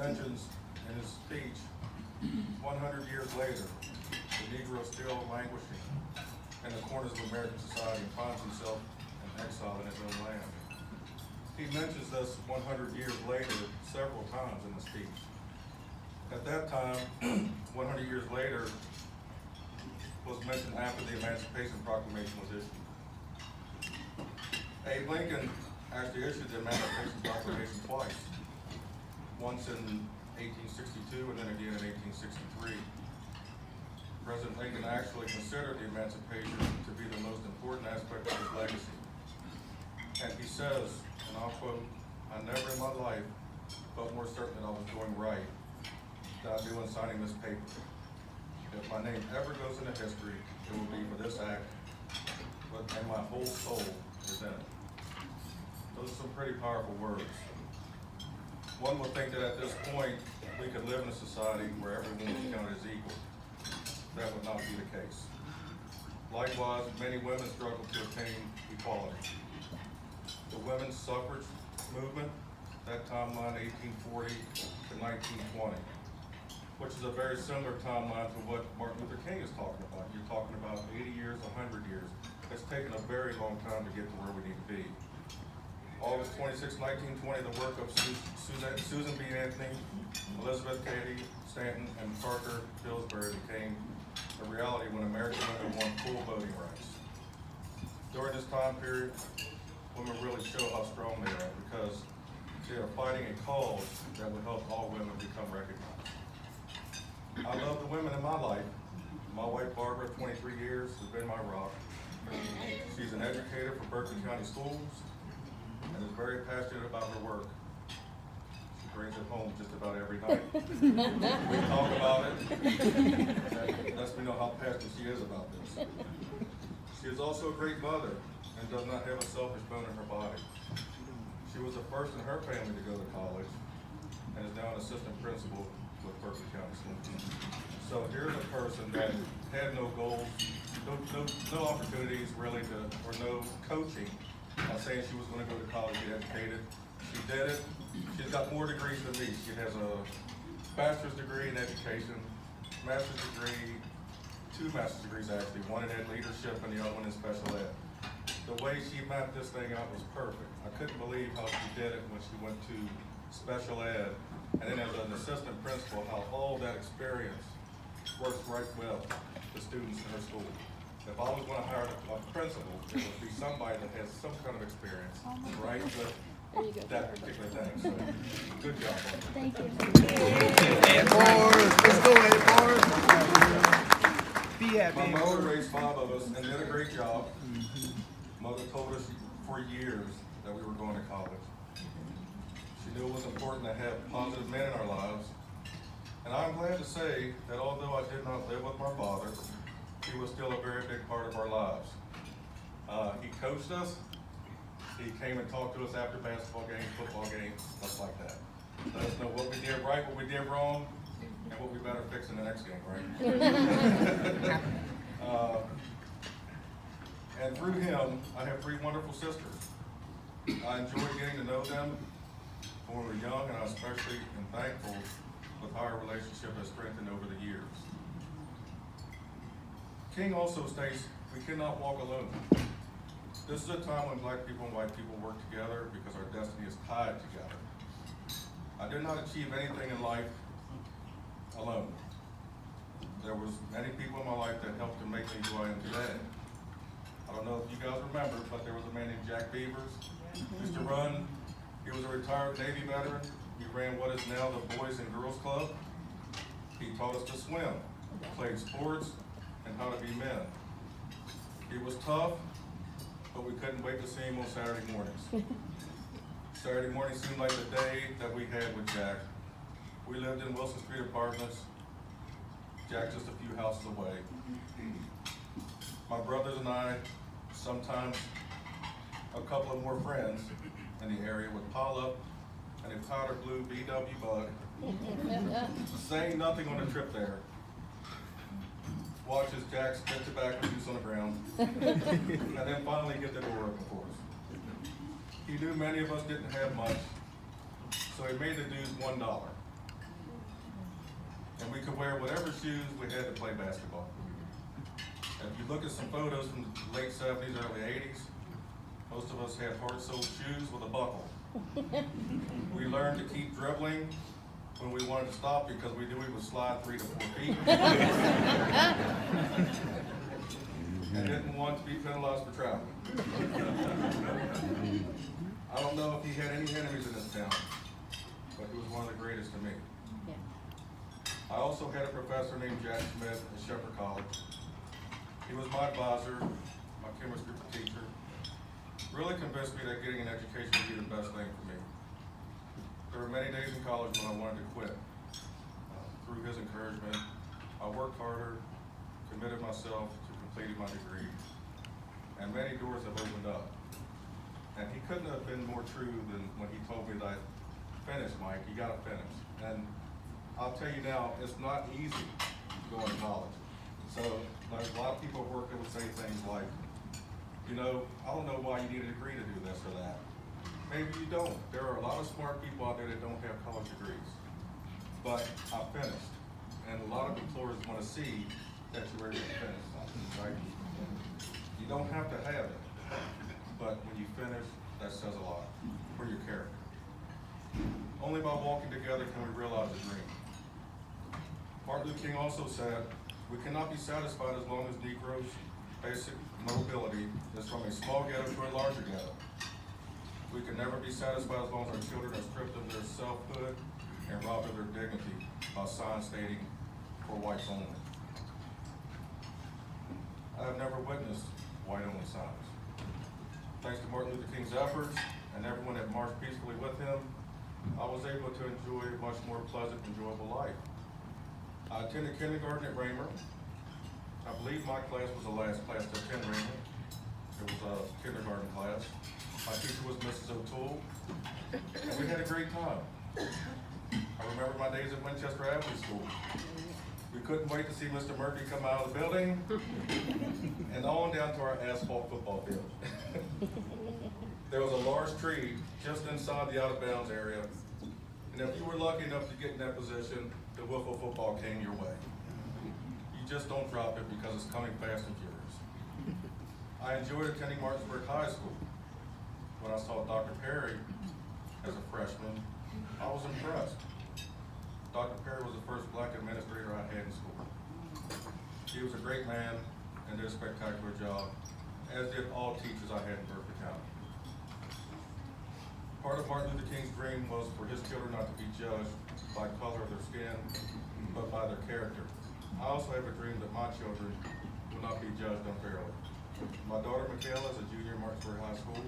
mentions in his speech, 100 years later, the Negro is still languishing in the corners of American society and finds himself in exile in his own land. He mentions this 100 years later several times in the speech. At that time, 100 years later, was mentioned after the Emancipation Proclamation was issued. Abe Lincoln actually issued the Emancipation Proclamation twice. Once in 1862 and then again in 1863. President Lincoln actually considered the emancipation to be the most important aspect of his legacy. And he says, and I'll quote, "I never in my life felt more certain that I was doing right than I do in signing this paper. If my name ever goes into history, it will be for this act, and my whole soul is in it." Those are some pretty powerful words. One would think that at this point, we could live in a society where everyone was counted as equal. That would not be the case. Likewise, many women struggle to attain equality. The women's suffrage movement, that timeline 1840 to 1920, which is a very similar timeline to what Martin Luther King is talking about. You're talking about 80 years, 100 years. It's taken a very long time to get to where we need to be. August 26, 1920, the work of Susan B. Anthony, Elizabeth Cady Stanton, and Parker Pillsbury became a reality when American women won full voting rights. During this time period, women really show how strong they are because they are fighting a cause that will help all women become recognized. I love the women in my life. My wife Barbara, 23 years, has been my rock. She's an educator for Berkeley County Schools and is very passionate about her work. She brings it home just about every night. We talk about it. That lets me know how passionate she is about this. She is also a great mother and does not have a selfish bone in her body. She was the first in her family to go to college and is now an assistant principal with Berkeley County Schools. So here's a person that had no goals, no opportunities really or no coaching. Not saying she was going to go to college, get educated. She did it. She's got more degrees than me. She has a bachelor's degree in education, master's degree, 2 master's degrees actually, one in ed leadership and the other one in special ed. The way she mapped this thing out was perfect. I couldn't believe how she did it when she went to special ed, and then as an assistant principal, how all that experience works right well with students in her school. If I was going to hire a principal, it would be somebody that has some kind of experience, right, with that particular thing. So, good job. Thank you. And boys, let's go ahead, boys. Be happy. My mother raised 5 of us and did a great job. Mother told us for years that we were going to college. She knew it was important to have positive men in our lives. And I'm glad to say that although I did not live with my father, he was still a very big part of our lives. He coached us. He came and talked to us after basketball games, football games, stuff like that. Let us know what we did right, what we did wrong, and what we better fix in the next game, right? And through him, I have 3 wonderful sisters. I enjoyed getting to know them when we were young, and I especially am thankful with how our relationship has strengthened over the years. King also states, we cannot walk alone. This is a time when black people and white people work together because our destiny is tied together. I did not achieve anything in life alone. There was many people in my life that helped to make me who I am today. I don't know if you guys remember, but there was a man named Jack Beavers. He used to run. He was a retired Navy veteran. He ran what is now the Boys and Girls Club. He taught us to swim, played sports, and how to be men. He was tough, but we couldn't wait to see him on Saturday mornings. Saturday morning seemed like the day that we had with Jack. We lived in Wilson Street Apartments. Jack just a few houses away. My brothers and I, sometimes a couple of more friends in the area would pile up in a powder blue VW bug, saying nothing on the trip there. Watch as Jack spit tobacco juice on the ground, and then finally get the door open for us. He knew many of us didn't have much, so he made the dues $1. and we could wear whatever shoes we had to play basketball. And if you look at some photos from the late 70s, early 80s, most of us had hard-soled shoes with a buckle. We learned to keep dribbling when we wanted to stop because we knew we would slide 3 to 4 feet. And didn't want to be penalized for traveling. I don't know if he had any enemies in this town, but he was one of the greatest to me. Yeah. I also had a professor named Jack Smith at Shepherd College. He was my advisor, my chemistry teacher. Really convinced me that getting an education would be the best thing for me. There were many days in college when I wanted to quit. Through his encouragement, I worked harder, committed myself to completing my degree, and many doors have opened up. And he couldn't have been more true than when he told me that, finish, Mike, you gotta finish. And I'll tell you now, it's not easy going to college. So like, a lot of people at work that would say things like, you know, I don't know why you need a degree to do this or that. Maybe you don't. There are a lot of smart people out there that don't have college degrees. But I finished. And a lot of employers want to see that you were able to finish something, right? You don't have to have it. But when you finish, that says a lot for your character. Only by walking together can we realize the dream. Martin Luther King also said, we cannot be satisfied as long as Negroes' basic mobility is from a small ghetto to a larger ghetto. We can never be satisfied as long as our children are stripped of their selfhood and robbed of their dignity by signs stating, for whites only. I have never witnessed white-only signs. Thanks to Martin Luther King's efforts and everyone that marched peacefully with him, I was able to enjoy a much more pleasant, enjoyable life. I attended kindergarten at Raymer. I believe my class was the last class to attend Raymer. It was a kindergarten class. My teacher was Mrs. O'Toole, and we had a great time. I remember my days at Winchester Avenue School. We couldn't wait to see Mr. Murphy come out of the building and on down to our asphalt football field. There was a large tree just inside the out-of-bounds area, and if you were lucky enough to get in that position, the wiffle football came your way. You just don't drop it because it's coming fast and furious. I enjoyed attending Martinsburg High School. When I saw Dr. Perry as a freshman, I was impressed. Dr. Perry was the first black administrator I had in school. He was a great man and did a spectacular job, as did all teachers I had in Berkeley County. Part of Martin Luther King's dream was for his children not to be judged by color of their skin, but by their character. I also have a dream that my children will not be judged unfairly. My daughter Michaela is a junior at Martinsburg High School,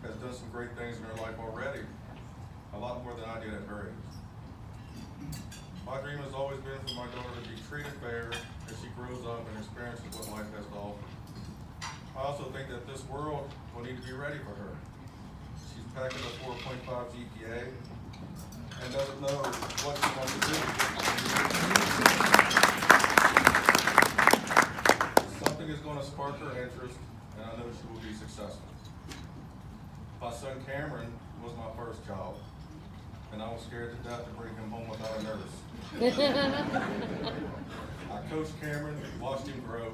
has done some great things in her life already, a lot more than I did at her age. My dream has always been for my daughter to be treated fair as she grows up and experiences what life has to offer. I also think that this world will need to be ready for her. She's packing a 4.5 GPA and doesn't know what she wants to do. Something is going to spark her interest, and I know she will be successful. My son Cameron was my first child, and I was scared to death to bring him home without a nurse. I coached Cameron, watched him grow,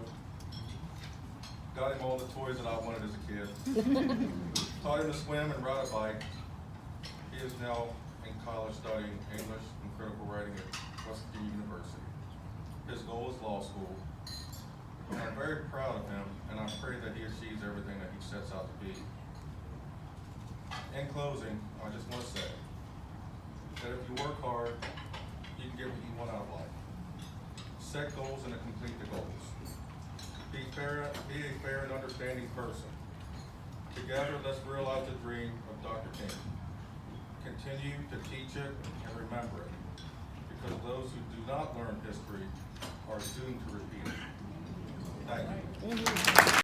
got him all the toys that I wanted as a kid, taught him to swim and ride a bike. He is now in college studying English and critical writing at West Virginia University. His goal is law school. And I'm very proud of him, and I pray that he achieves everything that he sets out to be. In closing, I just want to say that if you work hard, you can get what you want out of life. Set goals and complete the goals. Be a fair and understanding person. Together, let's realize the dream of Dr. King. Continue to teach it and remember it, because those who do not learn history are doomed to repeat it. Thank you.